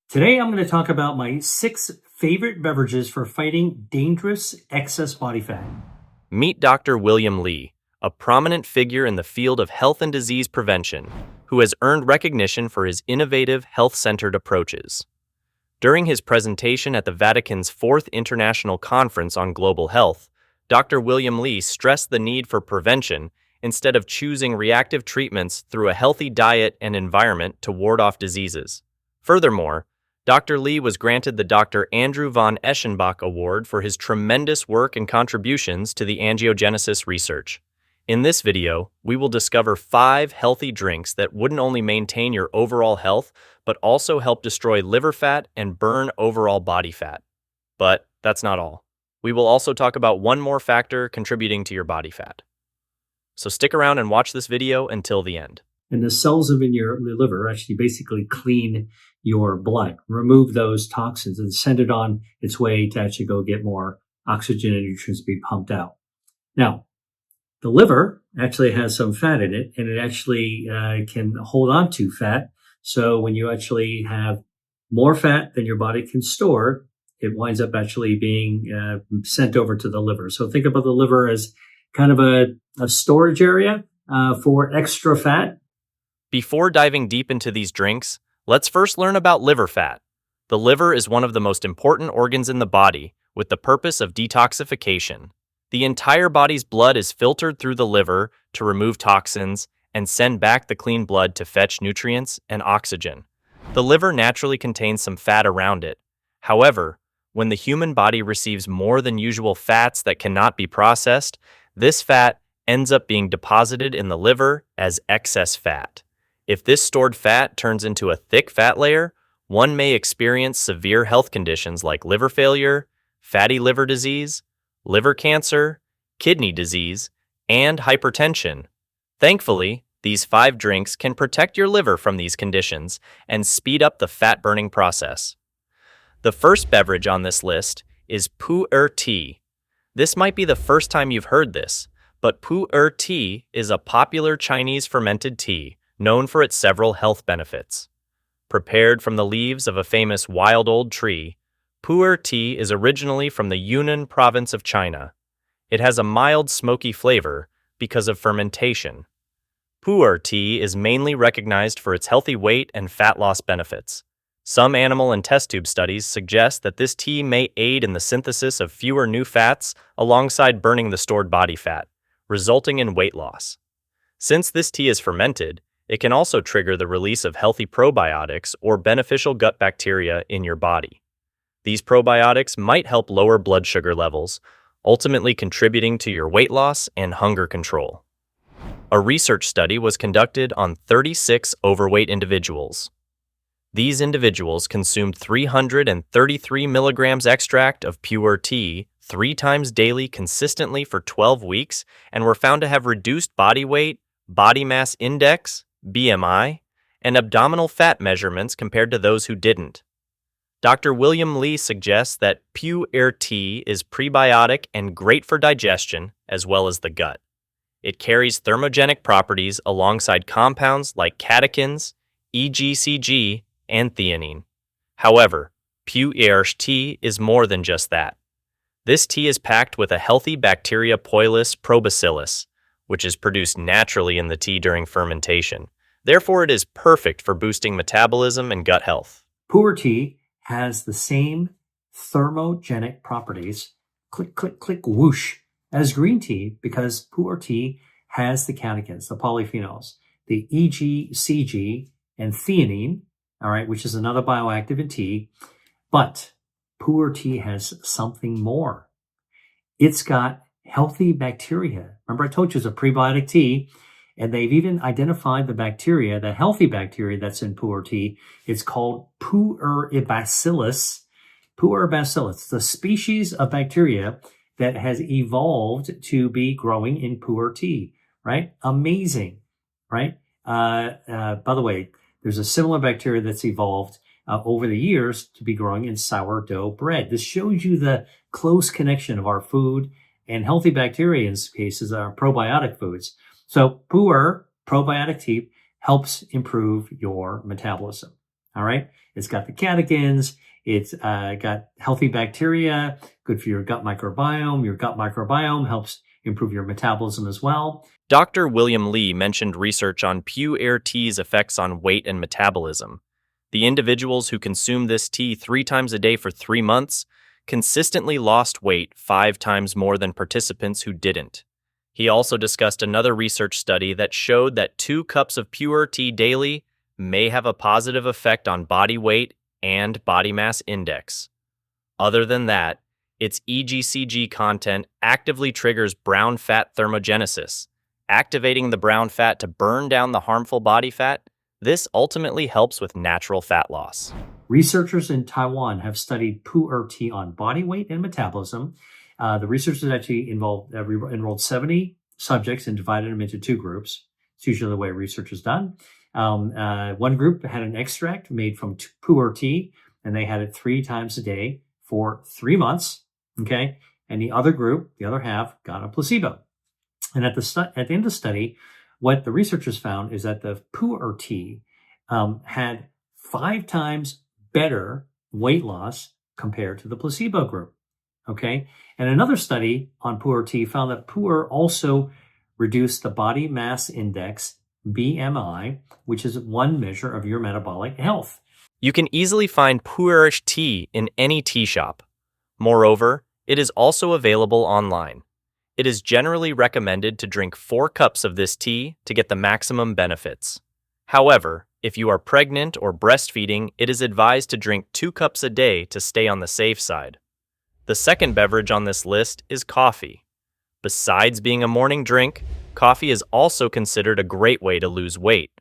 Today, I'm going to talk about my 6 favorite beverages for fighting dangerous excess body fat. Meet Dr. William Li, a prominent figure in the field of health and disease prevention, who has earned recognition for his innovative, health-centered approaches. During his presentation at the Vatican's 4th International Conference on Global Health, Dr. William Li stressed the need for prevention instead of choosing reactive treatments through a healthy diet and environment to ward off diseases. Furthermore, Dr. Li was granted the Dr. Andrew von Eschenbach Award for his tremendous work and contributions to the angiogenesis research. In this video, we will discover 5 healthy drinks that wouldn't only maintain your overall health, but also help destroy liver fat and burn overall body fat. But that's not all. We will also talk about one more factor contributing to your body fat. So stick around and watch this video until the end. And the cells in your liver actually basically clean your blood, remove those toxins, and send it on its way to actually go get more oxygen and nutrients to be pumped out. Now, the liver actually has some fat in it, and it actually can hold on to fat. So when you actually have more fat than your body can store, it winds up actually being sent over to the liver. So think about the liver as kind of a storage area for extra fat. Before diving deep into these drinks, let's first learn about liver fat. The liver is one of the most important organs in the body, with the purpose of detoxification. The entire body's blood is filtered through the liver to remove toxins and send back the clean blood to fetch nutrients and oxygen. The liver naturally contains some fat around it. However, when the human body receives more than usual fats that cannot be processed, this fat ends up being deposited in the liver as excess fat. If this stored fat turns into a thick fat layer, one may experience severe health conditions like liver failure, fatty liver disease, liver cancer, kidney disease, and hypertension. Thankfully, these 5 drinks can protect your liver from these conditions and speed up the fat-burning process. The first beverage on this list is Pu'er tea. This might be the first time you've heard this, but Pu'er tea is a popular Chinese fermented tea known for its several health benefits. Prepared from the leaves of a famous wild old tree, Pu'er tea is originally from the Yunnan province of China. It has a mild smoky flavor because of fermentation. Pu'er tea is mainly recognized for its healthy weight and fat loss benefits. Some animal and test tube studies suggest that this tea may aid in the synthesis of fewer new fats alongside burning the stored body fat, resulting in weight loss. Since this tea is fermented, it can also trigger the release of healthy probiotics or beneficial gut bacteria in your body. These probiotics might help lower blood sugar levels, ultimately contributing to your weight loss and hunger control. A research study was conducted on 36 overweight individuals. These individuals consumed 333 milligrams extract of Pu'er tea 3 times daily consistently for 12 weeks and were found to have reduced body weight, body mass index, BMI, and abdominal fat measurements compared to those who didn't. Dr. William Li suggests that Pu'er tea is prebiotic and great for digestion as well as the gut. It carries thermogenic properties alongside compounds like catechins, EGCG, and theanine. However, Pu'er tea is more than just that. This tea is packed with a healthy bacteria Poilus probacillus, which is produced naturally in the tea during fermentation. Therefore, it is perfect for boosting metabolism and gut health. Pu'er tea has the same thermogenic properties, click, click, click, whoosh, as green tea because Pu'er tea has the catechins, the polyphenols, the EGCG and theanine, all right, which is another bioactive in tea. But Pu'er tea has something more. It's got healthy bacteria. Remember I told you it's a prebiotic tea, and they've even identified the bacteria, the healthy bacteria that's in Pu'er tea. It's called Pu'er-bacillus. Pu'er-bacillus, the species of bacteria that has evolved to be growing in Pu'er tea, right? Amazing, right? By the way, there's a similar bacteria that's evolved over the years to be growing in sourdough bread. This shows you the close connection of our food and healthy bacteria in some cases are probiotic foods. So Pu'er probiotic tea helps improve your metabolism. All right. It's got the catechins. It's got healthy bacteria, good for your gut microbiome. Your gut microbiome helps improve your metabolism as well. Dr. William Li mentioned research on pu'er tea's effects on weight and metabolism. The individuals who consumed this tea 3 times a day for 3 months consistently lost weight 5 times more than participants who didn't. He also discussed another research study that showed that 2 cups of pu'er tea daily may have a positive effect on body weight and body mass index. Other than that, its EGCG content actively triggers brown fat thermogenesis, activating the brown fat to burn down the harmful body fat. This ultimately helps with natural fat loss. Researchers in Taiwan have studied pu'er tea on body weight and metabolism. The researchers actually enrolled 70 subjects and divided them into 2 groups. It's usually the way research is done. One group had an extract made from pu'er tea, and they had it 3 times a day for 3 months. Okay, and the other group, the other half, got a placebo. And at the end of the study, what the researchers found is that the pu'er tea had 5 times better weight loss compared to the placebo group. Okay, and another study on pu'er tea found that pu'er also reduced the body mass index, BMI, which is one measure of your metabolic health. You can easily find pu'erish tea in any tea shop. Moreover, it is also available online. It is generally recommended to drink 4 cups of this tea to get the maximum benefits. However, if you are pregnant or breastfeeding, it is advised to drink 2 cups a day to stay on the safe side. The second beverage on this list is coffee. Besides being a morning drink, coffee is also considered a great way to lose weight.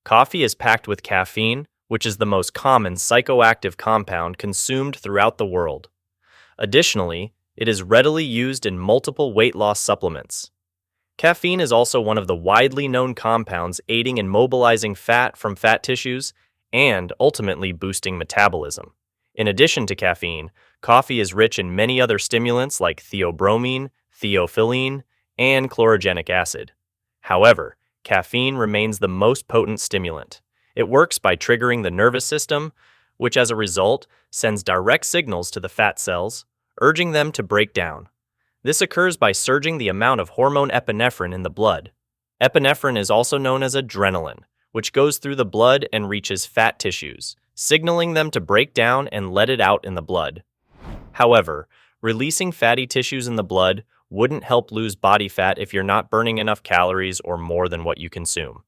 Coffee is packed with caffeine, which is the most common psychoactive compound consumed throughout the world. Additionally, it is readily used in multiple weight loss supplements. Caffeine is also one of the widely known compounds aiding in mobilizing fat from fat tissues and ultimately boosting metabolism. In addition to caffeine, coffee is rich in many other stimulants like theobromine, theophylline, and chlorogenic acid. However, caffeine remains the most potent stimulant. It works by triggering the nervous system, which as a result sends direct signals to the fat cells, urging them to break down. This occurs by surging the amount of hormone epinephrine in the blood. Epinephrine is also known as adrenaline, which goes through the blood and reaches fat tissues, signaling them to break down and let it out in the blood. However, releasing fatty tissues in the blood wouldn't help lose body fat if you're not burning enough calories or more than what you consume.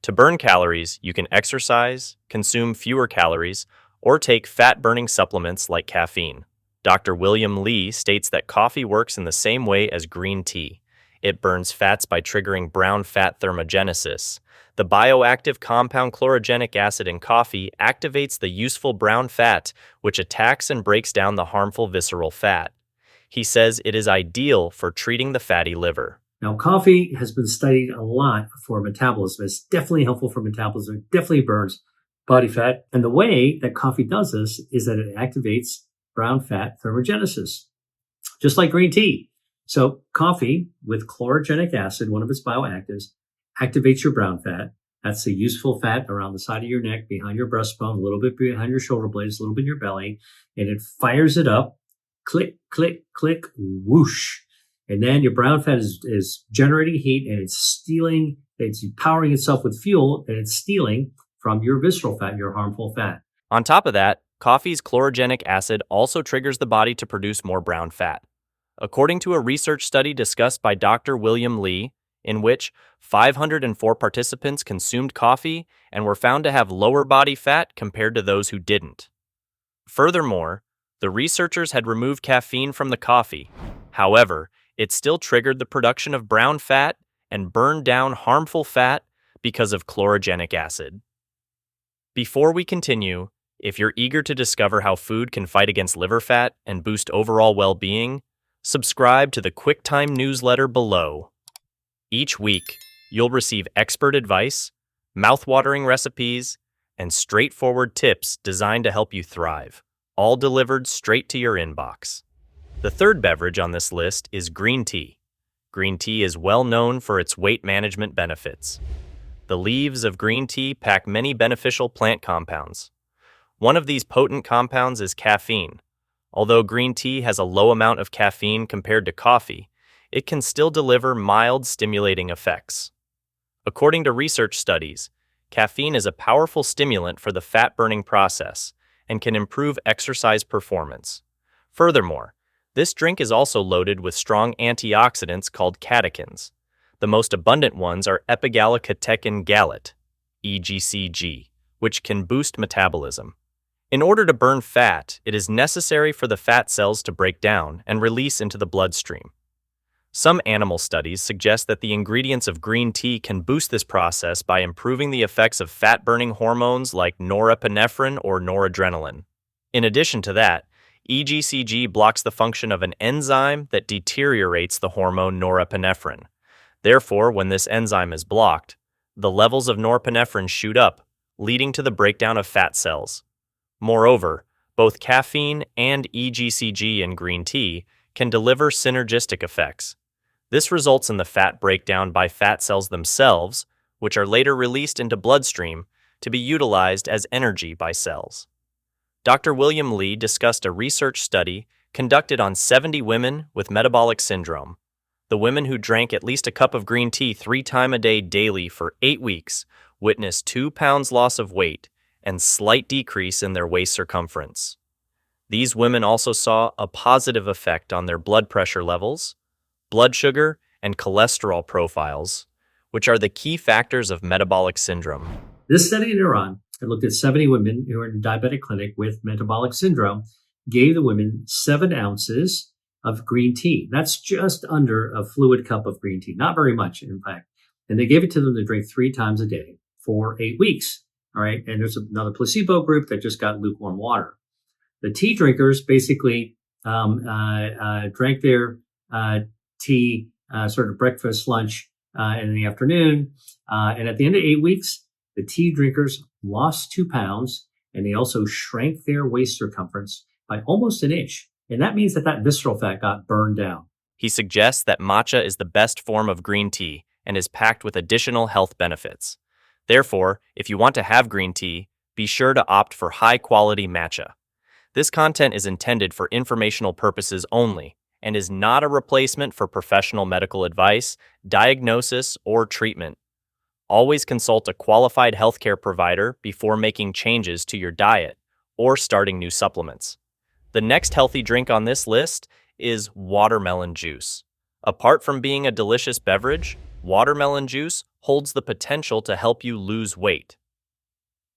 To burn calories, you can exercise, consume fewer calories, or take fat-burning supplements like caffeine. Dr. William Li states that coffee works in the same way as green tea. It burns fats by triggering brown fat thermogenesis. The bioactive compound chlorogenic acid in coffee activates the useful brown fat, which attacks and breaks down the harmful visceral fat. He says it is ideal for treating the fatty liver. Now, coffee has been studied a lot for metabolism. It's definitely helpful for metabolism. It definitely burns body fat. And the way that coffee does this is that it activates brown fat thermogenesis, just like green tea. So coffee with chlorogenic acid, one of its bioactives, activates your brown fat. That's the useful fat around the side of your neck, behind your breastbone, a little bit behind your shoulder blades, a little bit in your belly, and it fires it up. Click, click, click, whoosh. And then your brown fat is generating heat, and it's powering itself with fuel, and it's stealing from your visceral fat, your harmful fat. On top of that, coffee's chlorogenic acid also triggers the body to produce more brown fat. According to a research study discussed by Dr. William Li, in which 504 participants consumed coffee and were found to have lower body fat compared to those who didn't. Furthermore, the researchers had removed caffeine from the coffee. However, it still triggered the production of brown fat and burned down harmful fat because of chlorogenic acid. Before we continue, if you're eager to discover how food can fight against liver fat and boost overall well-being, subscribe to the QuickTime newsletter below. Each week, you'll receive expert advice, mouth-watering recipes, and straightforward tips designed to help you thrive, all delivered straight to your inbox. The third beverage on this list is green tea. Green tea is well known for its weight management benefits. The leaves of green tea pack many beneficial plant compounds. One of these potent compounds is caffeine. Although green tea has a low amount of caffeine compared to coffee, it can still deliver mild stimulating effects. According to research studies, caffeine is a powerful stimulant for the fat-burning process and can improve exercise performance. Furthermore, this drink is also loaded with strong antioxidants called catechins. The most abundant ones are epigallocatechin gallate, EGCG, which can boost metabolism. In order to burn fat, it is necessary for the fat cells to break down and release into the bloodstream. Some animal studies suggest that the ingredients of green tea can boost this process by improving the effects of fat-burning hormones like norepinephrine or noradrenaline. In addition to that, EGCG blocks the function of an enzyme that deteriorates the hormone norepinephrine. Therefore, when this enzyme is blocked, the levels of norepinephrine shoot up, leading to the breakdown of fat cells. Moreover, both caffeine and EGCG in green tea can deliver synergistic effects. This results in the fat breakdown by fat cells themselves, which are later released into bloodstream to be utilized as energy by cells. Dr. William Lee discussed a research study conducted on 70 women with metabolic syndrome. The women who drank at least a cup of green tea 3 times a day daily for 8 weeks witnessed 2 pounds loss of weight and slight decrease in their waist circumference. These women also saw a positive effect on their blood pressure levels, blood sugar, and cholesterol profiles, which are the key factors of metabolic syndrome. This study in Iran that looked at 70 women who were in a diabetic clinic with metabolic syndrome gave the women 7 ounces of green tea. That's just under a fluid cup of green tea, not very much, in fact. And they gave it to them to drink 3 times a day for 8 weeks. All right. And there's another placebo group that just got lukewarm water. The tea drinkers basically drank their tea, sort of breakfast, lunch, and in the afternoon. And at the end of 8 weeks, the tea drinkers lost 2 pounds, and they also shrank their waist circumference by almost an inch. And that means that visceral fat got burned down. He suggests that matcha is the best form of green tea and is packed with additional health benefits. Therefore, if you want to have green tea, be sure to opt for high-quality matcha. This content is intended for informational purposes only and is not a replacement for professional medical advice, diagnosis, or treatment. Always consult a qualified healthcare provider before making changes to your diet or starting new supplements. The next healthy drink on this list is watermelon juice. Apart from being a delicious beverage, watermelon juice holds the potential to help you lose weight.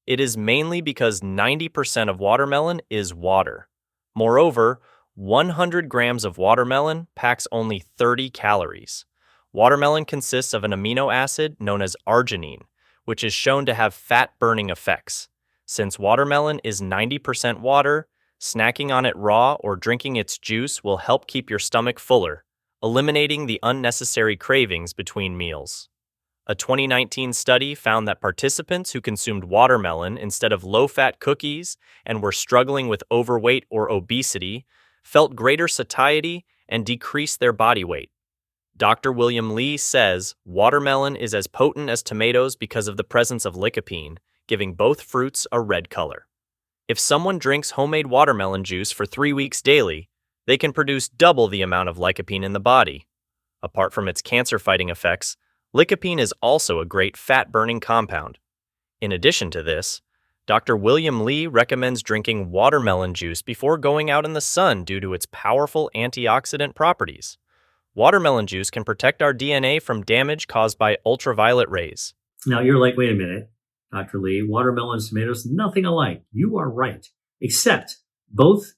It is mainly because 90% of watermelon is water. Moreover, 100 grams of watermelon packs only 30 calories. Watermelon consists of an amino acid known as arginine, which is shown to have fat-burning effects. Since watermelon is 90% water, snacking on it raw or drinking its juice will help keep your stomach fuller, eliminating the unnecessary cravings between meals. A 2019 study found that participants who consumed watermelon instead of low-fat cookies and were struggling with overweight or obesity felt greater satiety and decreased their body weight. Dr. William Lee says watermelon is as potent as tomatoes because of the presence of lycopene, giving both fruits a red color. If someone drinks homemade watermelon juice for 3 weeks daily, they can produce double the amount of lycopene in the body. Apart from its cancer-fighting effects, lycopene is also a great fat-burning compound. In addition to this, Dr. William Lee recommends drinking watermelon juice before going out in the sun due to its powerful antioxidant properties. Watermelon juice can protect our DNA from damage caused by ultraviolet rays. Now you're like, wait a minute, Dr. Lee, watermelon and tomatoes, nothing alike. You are right, except both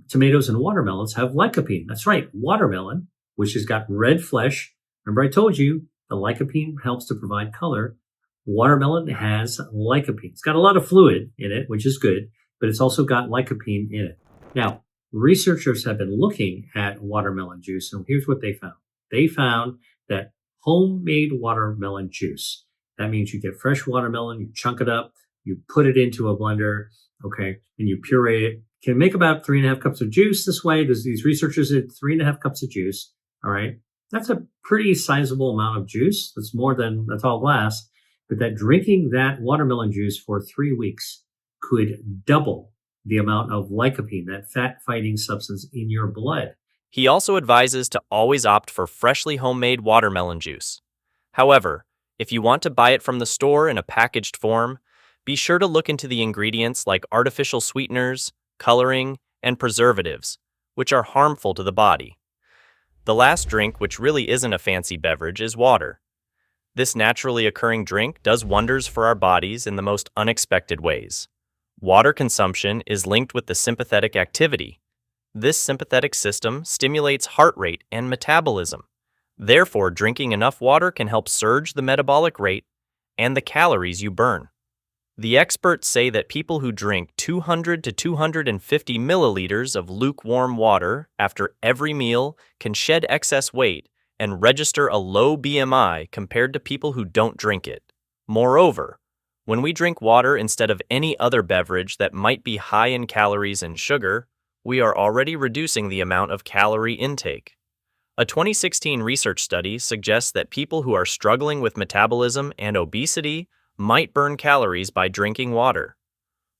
tomatoes and watermelons have lycopene. That's right, watermelon, which has got red flesh. Remember I told you the lycopene helps to provide color. Watermelon has lycopene. It's got a lot of fluid in it, which is good, but it's also got lycopene in it. Now, researchers have been looking at watermelon juice, and here's what they found. They found that homemade watermelon juice, that means you get fresh watermelon, you chunk it up, you put it into a blender, okay, and you puree it. Can make about 3.5 cups of juice this way. These researchers did 3.5 cups of juice, all right? That's a pretty sizable amount of juice. That's more than a tall glass. But that drinking that watermelon juice for 3 weeks could double the amount of lycopene, that fat-fighting substance in your blood. He also advises to always opt for freshly homemade watermelon juice. However, if you want to buy it from the store in a packaged form, be sure to look into the ingredients like artificial sweeteners, coloring, and preservatives, which are harmful to the body. The last drink, which really isn't a fancy beverage, is water. This naturally occurring drink does wonders for our bodies in the most unexpected ways. Water consumption is linked with the sympathetic activity. This sympathetic system stimulates heart rate and metabolism. Therefore, drinking enough water can help surge the metabolic rate and the calories you burn. The experts say that people who drink 200 to 250 milliliters of lukewarm water after every meal can shed excess weight and register a low BMI compared to people who don't drink it. Moreover, when we drink water instead of any other beverage that might be high in calories and sugar, we are already reducing the amount of calorie intake. A 2016 research study suggests that people who are struggling with metabolism and obesity might burn calories by drinking water.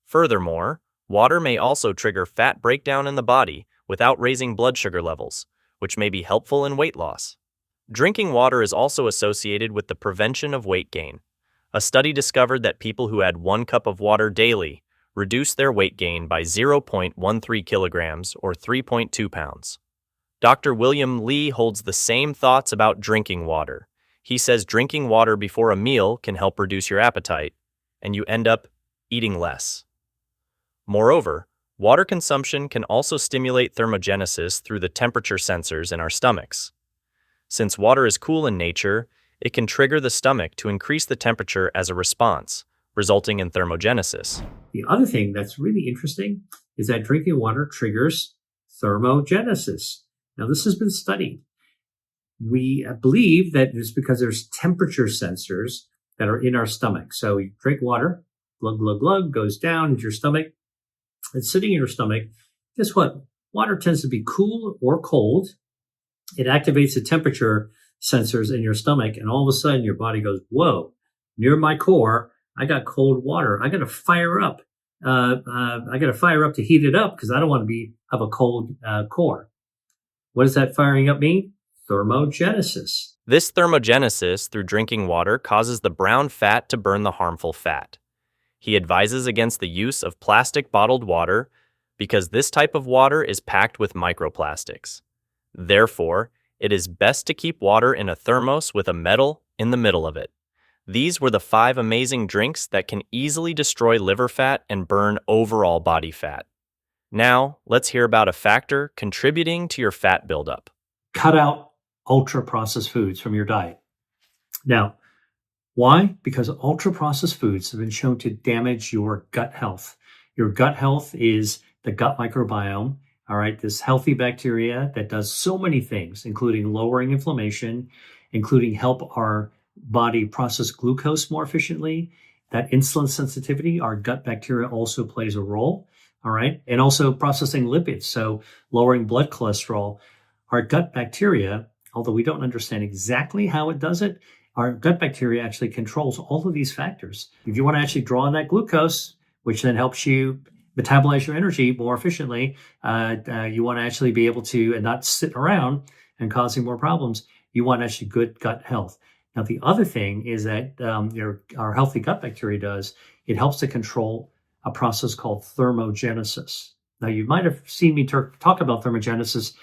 Furthermore, water may also trigger fat breakdown in the body without raising blood sugar levels, which may be helpful in weight loss. Drinking water is also associated with the prevention of weight gain. A study discovered that people who had 1 cup of water daily reduced their weight gain by 0.13 kilograms or 3.2 pounds. Dr. William Lee holds the same thoughts about drinking water. He says drinking water before a meal can help reduce your appetite, and you end up eating less. Moreover, water consumption can also stimulate thermogenesis through the temperature sensors in our stomachs. Since water is cool in nature, it can trigger the stomach to increase the temperature as a response, resulting in thermogenesis. The other thing that's really interesting is that drinking water triggers thermogenesis. Now, this has been studied. We believe that it's because there's temperature sensors that are in our stomach. So you drink water, glug, glug, glug, goes down into your stomach. It's sitting in your stomach. Guess what? Water tends to be cool or cold. It activates the temperature sensors in your stomach, and all of a sudden your body goes, whoa, near my core, I got cold water. I got to fire up. I got to fire up to heat it up because I don't want to have a cold core. What does that firing up mean? Thermogenesis. This thermogenesis through drinking water causes the brown fat to burn the harmful fat. He advises against the use of plastic bottled water because this type of water is packed with microplastics. Therefore, it is best to keep water in a thermos with a metal in the middle of it. These were the 5 amazing drinks that can easily destroy liver fat and burn overall body fat. Now, let's hear about a factor contributing to your fat buildup. Cut out ultra-processed foods from your diet. Now, why? Because ultra-processed foods have been shown to damage your gut health. Your gut health is the gut microbiome, all right, this healthy bacteria that does so many things, including lowering inflammation, including help our body process glucose more efficiently. That insulin sensitivity, our gut bacteria also plays a role, all right, and also processing lipids, so lowering blood cholesterol. Our gut bacteria, although we don't understand exactly how it does it, our gut bacteria actually controls all of these factors. If you want to actually draw on that glucose, which then helps you metabolize your energy more efficiently, you want to actually be able to and not sit around and causing more problems. You want actually good gut health. Now, the other thing is that our healthy gut bacteria it helps to control a process called thermogenesis. Now, you might have seen me talk about thermogenesis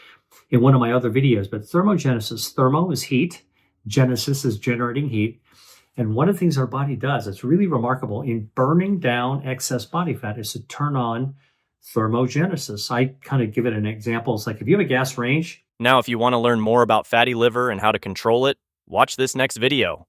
in one of my other videos, but thermogenesis, thermo is heat, genesis is generating heat. And one of the things our body does that's really remarkable in burning down excess body fat is to turn on thermogenesis. I kind of give it an example. It's like if you have a gas range. Now, if you want to learn more about fatty liver and how to control it, watch this next video.